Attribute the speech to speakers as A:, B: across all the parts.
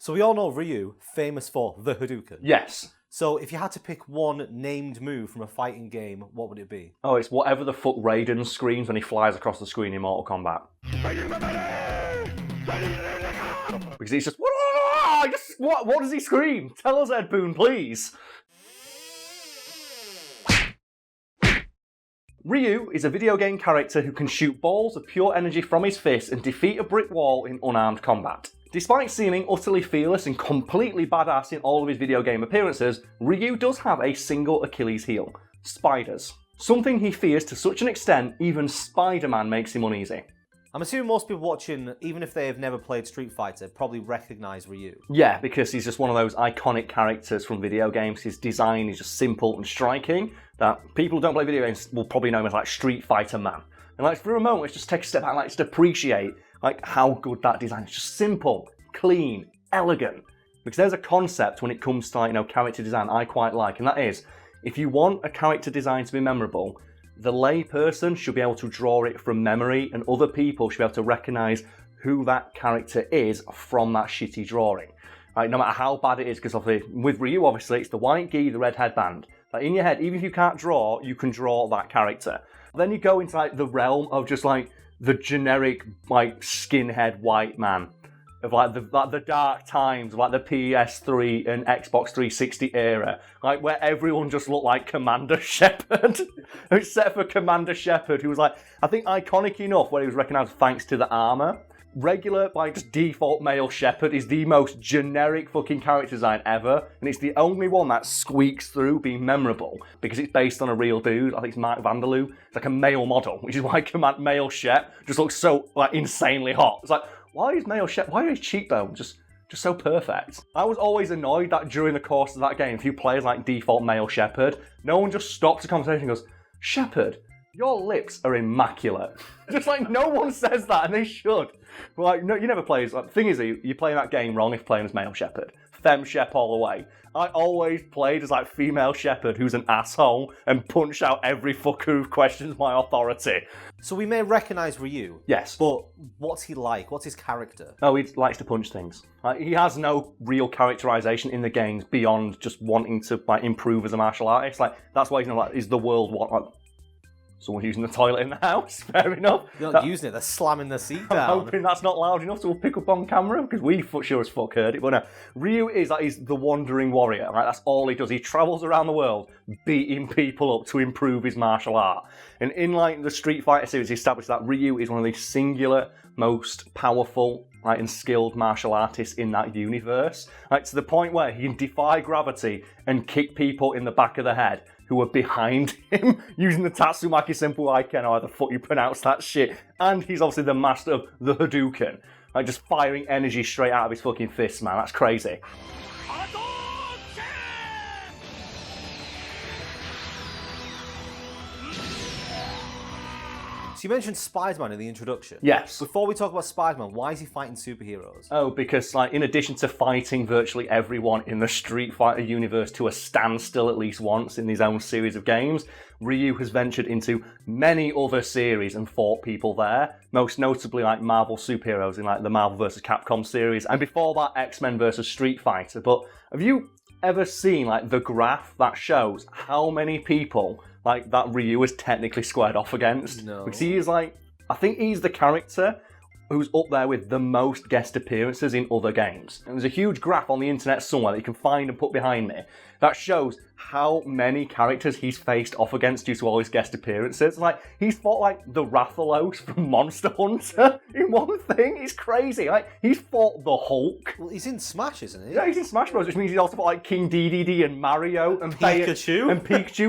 A: So we all know Ryu, famous for the Hadouken.
B: Yes.
A: So if you had to pick one named move from a fighting game, what would it be?
B: Oh, it's whatever the fuck Raiden screams when he flies across the screen in Mortal Kombat. Because he's just, what does he scream? Tell us, Ed Boon, please. Ryu is a video game character who can shoot balls of pure energy from his fist and defeat a brick wall in unarmed combat. Despite seeming utterly fearless and completely badass in all of his video game appearances, Ryu does have a single Achilles heel: spiders. Something he fears to such an extent, even Spider-Man makes him uneasy.
A: I'm assuming most people watching, even if they have never played Street Fighter, probably recognise Ryu.
B: Yeah, because he's just one of those iconic characters from video games. His design is just simple and striking, that people who don't play video games will probably know him as like Street Fighter Man. And like for a moment, let's just take a step back and like just appreciate like how good that design is. Just simple, clean, elegant. Because there's a concept when it comes to like, character design I quite like, and that is, if you want a character design to be memorable, the lay person should be able to draw it from memory, and other people should be able to recognise who that character is from that shitty drawing. Like, no matter how bad it is, because with Ryu, obviously, it's the white gi, the red headband. Like, in your head, even if you can't draw, you can draw that character. Then you go into like the realm of just like the generic like skinhead white man of like the dark times, like the PS3 and Xbox 360 era, like where everyone just looked like Commander Shepard, except for Commander Shepard, who was like, I think iconic enough where he was recognised thanks to the armour. Regular, like just default male Shepard is the most generic fucking character design ever, and it's the only one that squeaks through being memorable because it's based on a real dude. I think it's Mark Vanderloo. It's like a male model, which is why male Shep just looks so like insanely hot. It's like, why is male Shep? Why are his cheekbones just so perfect? I was always annoyed that during the course of that game, if you play as like default male Shepard, no one just stops the conversation and goes, Shepard, your lips are immaculate. Just like no one says that, and they should. But like, no, you never play as. Like, the thing is, you're playing that game wrong if playing as male Shepard. Femme Shep all the way. I always played as like female Shepard, who's an asshole, and punch out every fucker who questions my authority.
A: So we may recognise Ryu.
B: Yes.
A: But what's he like? What's his character?
B: Oh, he likes to punch things. Like, he has no real characterization in the games beyond just wanting to like improve as a martial artist. Like that's why he's the world one. Like, someone's using the toilet in the house, fair enough.
A: They're not using it, they're slamming the seat down.
B: I'm hoping that's not loud enough so we'll pick up on camera, because we sure as fuck heard it. But no, Ryu is like, he's the wandering warrior, right? That's all he does. He travels around the world beating people up to improve his martial art. And in like the Street Fighter series, he established that Ryu is one of the singular, most powerful and skilled martial artists in that universe. Like, to the point where he can defy gravity and kick people in the back of the head who are behind him using the Tatsumaki Senpu Aiken, or how the fuck you pronounce that shit. And he's obviously the master of the Hadouken. Like, just firing energy straight out of his fucking fists, man. That's crazy.
A: So you mentioned Spider-Man in the introduction.
B: Yes.
A: Before we talk about Spider-Man, why is he fighting superheroes?
B: Oh, because like in addition to fighting virtually everyone in the Street Fighter universe to a standstill at least once in his own series of games, Ryu has ventured into many other series and fought people there, most notably like Marvel superheroes in like the Marvel vs. Capcom series, and before that X-Men vs. Street Fighter. But have you ever seen like the graph that shows how many people like that Ryu is technically squared off against?
A: No.
B: Because he is like, I think he's the character who's up there with the most guest appearances in other games. And there's a huge graph on the internet somewhere that you can find and put behind me that shows how many characters he's faced off against due to all his guest appearances. Like, he's fought like the Rathalos from Monster Hunter in one thing. It's crazy. Like, he's fought the Hulk.
A: Well, he's in Smash, isn't he?
B: Yeah, he's in Smash Bros, which means he's also fought like King Dedede and Mario and
A: Pikachu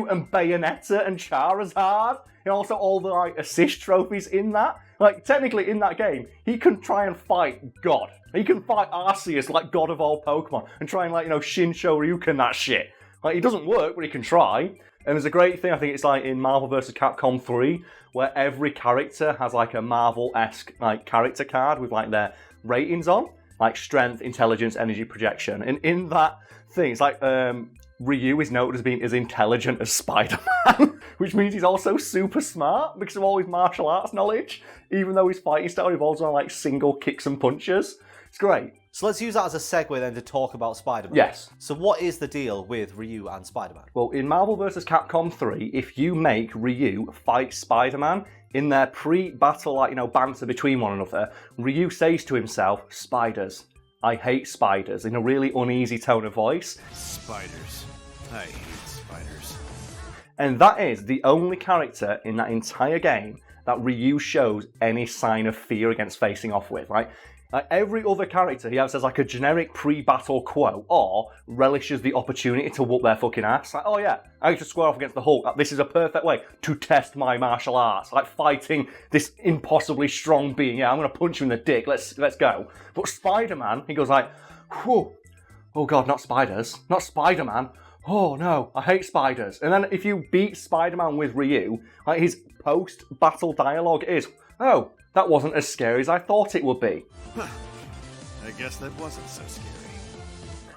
B: and Bayonetta and Charizard. And also all the like assist trophies in that. Like, technically in that game, he can try and fight God. He can fight Arceus, like God of all Pokemon, and try and like, Shin Shoryuken that shit. Like, it doesn't work, but he can try. And there's a great thing, I think it's like in Marvel vs. Capcom 3, where every character has like a Marvel-esque like character card with like their ratings on, like strength, intelligence, energy, projection. And in that thing, it's like Ryu is noted as being as intelligent as Spider-Man, which means he's also super smart because of all his martial arts knowledge, even though his fighting style revolves on like single kicks and punches. It's great.
A: So let's use that as a segue then to talk about Spider-Man.
B: Yes.
A: So what is the deal with Ryu and Spider-Man?
B: Well, in Marvel vs. Capcom 3, if you make Ryu fight Spider-Man, in their pre-battle, banter between one another, Ryu says to himself, "Spiders. I hate spiders," in a really uneasy tone of voice.
C: Spiders. I hate spiders.
B: And that is the only character in that entire game that Ryu shows any sign of fear against facing off with, right? Like every other character, he says like a generic pre-battle quote, or relishes the opportunity to whoop their fucking ass. Like, oh yeah, I get to square off against the Hulk. This is a perfect way to test my martial arts. Like fighting this impossibly strong being. Yeah, I'm gonna punch you in the dick. Let's go. But Spider-Man, he goes like, whew, oh god, not spiders, not Spider-Man. Oh no, I hate spiders. And then if you beat Spider-Man with Ryu, like his post-battle dialogue is, oh, that wasn't as scary as I thought it would be.
C: Huh. I guess that wasn't so scary.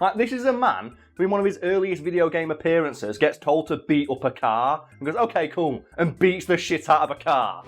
B: Like, this is a man who in one of his earliest video game appearances gets told to beat up a car and goes, okay, cool, and beats the shit out of a car.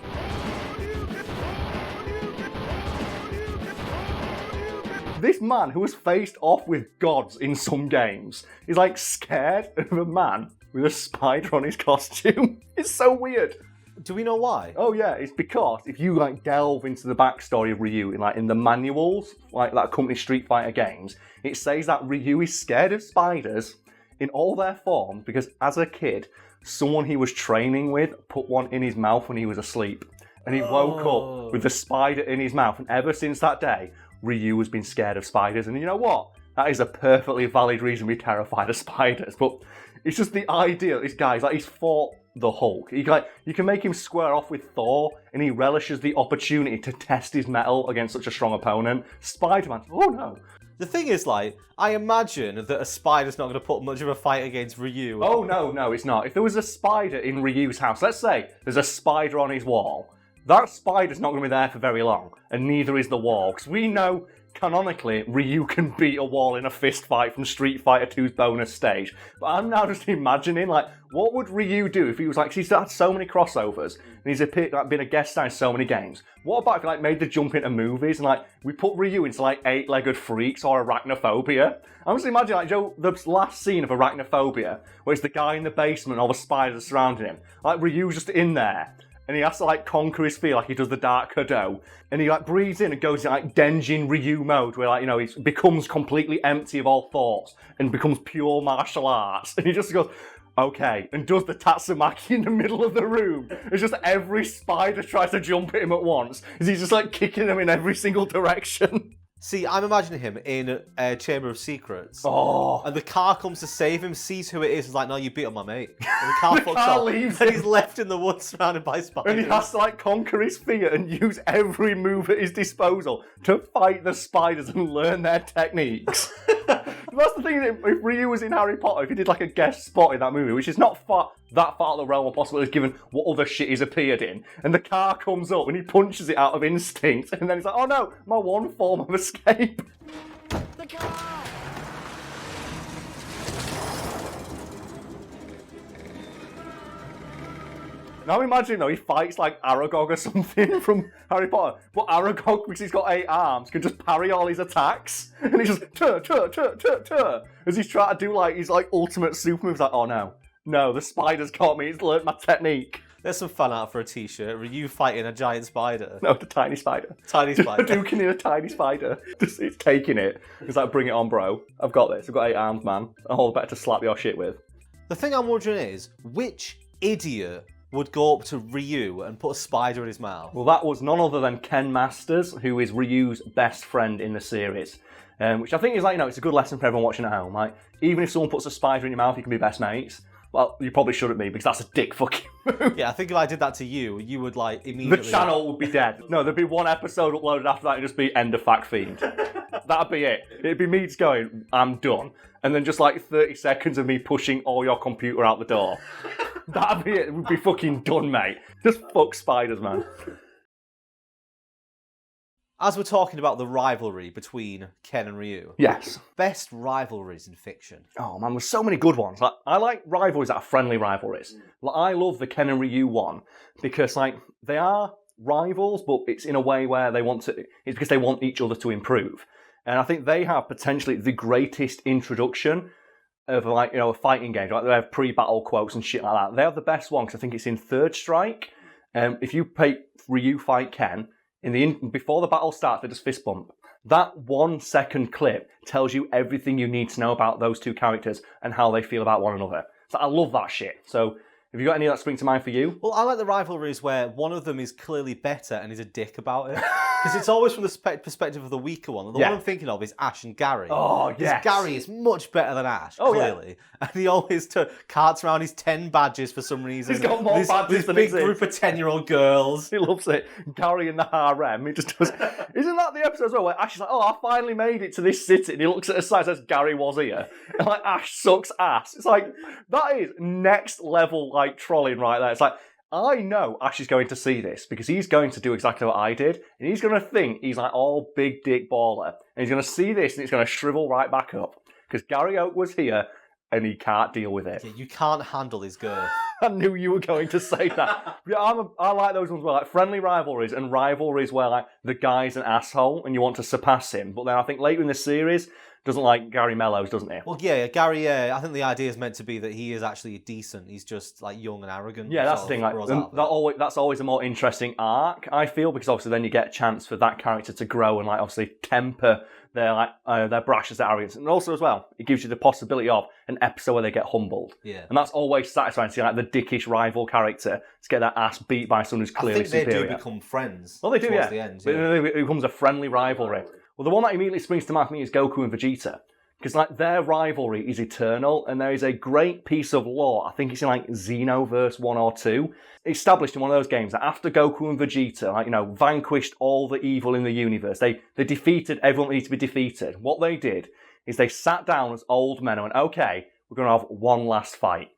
B: This man who has faced off with gods in some games is like scared of a man with a spider on his costume. It's so weird.
A: Do we know why?
B: Oh yeah, it's because if you like delve into the backstory of Ryu in the manuals, like that accompany Street Fighter games, it says that Ryu is scared of spiders in all their forms because as a kid, someone he was training with put one in his mouth when he was asleep. And he woke up with the spider in his mouth, and ever since that day, Ryu has been scared of spiders. And you know what? That is a perfectly valid reason to be terrified of spiders. But it's just the idea, this guy's he's fought the Hulk. You can make him square off with Thor, and he relishes the opportunity to test his mettle against such a strong opponent. Spider-Man, oh no.
A: The thing is, I imagine that a spider's not going to put much of a fight against Ryu.
B: Oh no, it's not. If there was a spider in Ryu's house, let's say there's a spider on his wall, that spider's not going to be there for very long, and neither is the wall, because we know canonically, Ryu can beat a wall in a fist fight from Street Fighter 2's bonus stage. But I'm now just imagining, what would Ryu do if he was he's had so many crossovers, and he's been a guest star in so many games. What about if he made the jump into movies, and we put Ryu into Eight-Legged Freaks or Arachnophobia? I'm just imagining, the last scene of Arachnophobia, where it's the guy in the basement and all the spiders surrounding him. Ryu's just in there. And he has to conquer his fear like he does the Dark Hado. And he breathes in and goes in Denjin Ryu mode where he becomes completely empty of all thoughts and becomes pure martial arts. And he just goes, okay, and does the Tatsumaki in the middle of the room. It's just every spider tries to jump at him at once. He's just kicking them in every single direction.
A: See, I'm imagining him in a Chamber of Secrets.
B: Oh.
A: And the car comes to save him, sees who it is, and is like, no, you beat up my mate. And the car
B: The
A: fucks
B: car
A: off.
B: leaves
A: And
B: him.
A: he's left in the woods surrounded by spiders.
B: And he has to conquer his fear and use every move at his disposal to fight the spiders and learn their techniques. That's the thing, if Ryu was in Harry Potter, if he did a guest spot in that movie, which is not that far out of the realm of possibilities given what other shit he's appeared in, and the car comes up and he punches it out of instinct, and then he's like, oh no, my one form of escape.
C: The car!
B: Now imagine though, he fights Aragog or something from Harry Potter, but Aragog, because he's got 8 arms, can just parry all his attacks, and he's just tur, as he's trying to do his ultimate super moves. Oh no, the spider's got me, he's learnt my technique.
A: There's some fan art for a t-shirt. Ryu fighting a giant spider.
B: No, the tiny spider.
A: Tiny spider.
B: Duking in a tiny spider. It's taking it. It's bring it on, bro. I've got this. I've got 8 arms, man. All better to slap your shit with.
A: The thing I'm wondering is, which idiot would go up to Ryu and put a spider in his mouth?
B: Well, that was none other than Ken Masters, who is Ryu's best friend in the series. Which I think is it's a good lesson for everyone watching at home. Even if someone puts a spider in your mouth, you can be best mates. Well, you probably shouldn't be, because that's a dick fucking move.
A: Yeah, I think if I did that to you, you would immediately...
B: The channel would be dead. No, there'd be one episode uploaded after that and just be end of fact Fiend. That'd be it. It'd be me just going, I'm done. And then just 30 seconds of me pushing all your computer out the door. That'd be it. It would be fucking done, mate. Just fuck spiders, man.
A: As we're talking about the rivalry between Ken and Ryu,
B: Yes.
A: best rivalries in fiction.
B: Oh man, there's so many good ones. I like rivalries that are friendly rivalries. I love the Ken and Ryu one because they are rivals, but it's in a way where it's because they want each other to improve. And I think they have potentially the greatest introduction of like, a fighting game. Like they have pre-battle quotes and shit like that. They have the best one because I think it's in Third Strike. If you play Ryu fight Ken, before the battle starts, they just fist bump. That 1 second clip tells you everything you need to know about those two characters and how they feel about one another. So I love that shit. So have you got any that spring to mind for you?
A: Well, I like the rivalries where one of them is clearly better and is a dick about it. Because it's always from the perspective of the weaker one. The one I'm thinking of is Ash and Gary.
B: Oh, yes.
A: Gary is much better than Ash, clearly. And he always carts around his 10 badges for some reason.
B: He's got more badges than
A: big group of 10-year-old girls.
B: He loves it. Gary in the harem. He just does. Isn't that the episode as well where Ash is like, I finally made it to this city. And he looks at his side and says, Gary was here. And like, Ash sucks ass. It's like, that is next level, like, trolling right there. It's like, I know Ash is going to see this because he's going to do exactly what I did. And he's going to think he's like all big dick baller. And he's going to see this and it's going to shrivel right back up. Because Gary Oak was here and he can't deal with it.
A: Yeah, you can't handle his girth.
B: I knew you were going to say that. Yeah, I like those ones where like friendly rivalries and rivalries where like the guy's an asshole and you want to surpass him. But then I think later in the series, doesn't like Gary Mellows, doesn't he?
A: Well, yeah, Gary, I think the idea is meant to be that he is actually decent. He's just like young and arrogant.
B: Yeah, that's the thing. Like, that's always a more interesting arc, I feel, because obviously then you get a chance for that character to grow and like obviously temper their brashness, their arrogance. And also as well, it gives you the possibility of an episode where they get humbled.
A: Yeah.
B: And that's always satisfying to see like the dickish rival character to get their ass beat by someone who's clearly superior.
A: I think they do become friends.
B: Well, they do,
A: towards the end,
B: It becomes a friendly rivalry. Well, the one that immediately springs to mind for me is Goku and Vegeta. Because like their rivalry is eternal, and there is a great piece of lore, I think it's in like Xenoverse 1 or 2, established in one of those games that after Goku and Vegeta, vanquished all the evil in the universe, they defeated everyone that needed to be defeated. What they did is they sat down as old men and went, okay, we're going to have one last fight.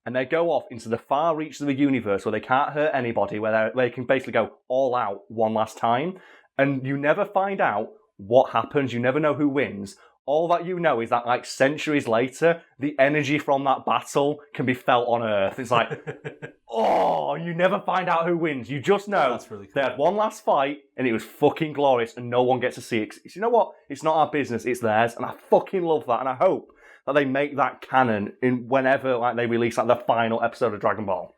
B: And they go off into the far reaches of the universe where they can't hurt anybody, where they can basically go all out one last time. And you never find out what happens, you never know who wins. All that you know is that, like, centuries later, the energy from that battle can be felt on Earth. It's like, you never find out who wins. You just know
A: That's really cool.
B: They had one last fight, and it was fucking glorious, and no one gets to see it. You know what? It's not our business, it's theirs, and I fucking love that, and I hope that they make that canon in whenever, like, they release, like, the final episode of Dragon Ball.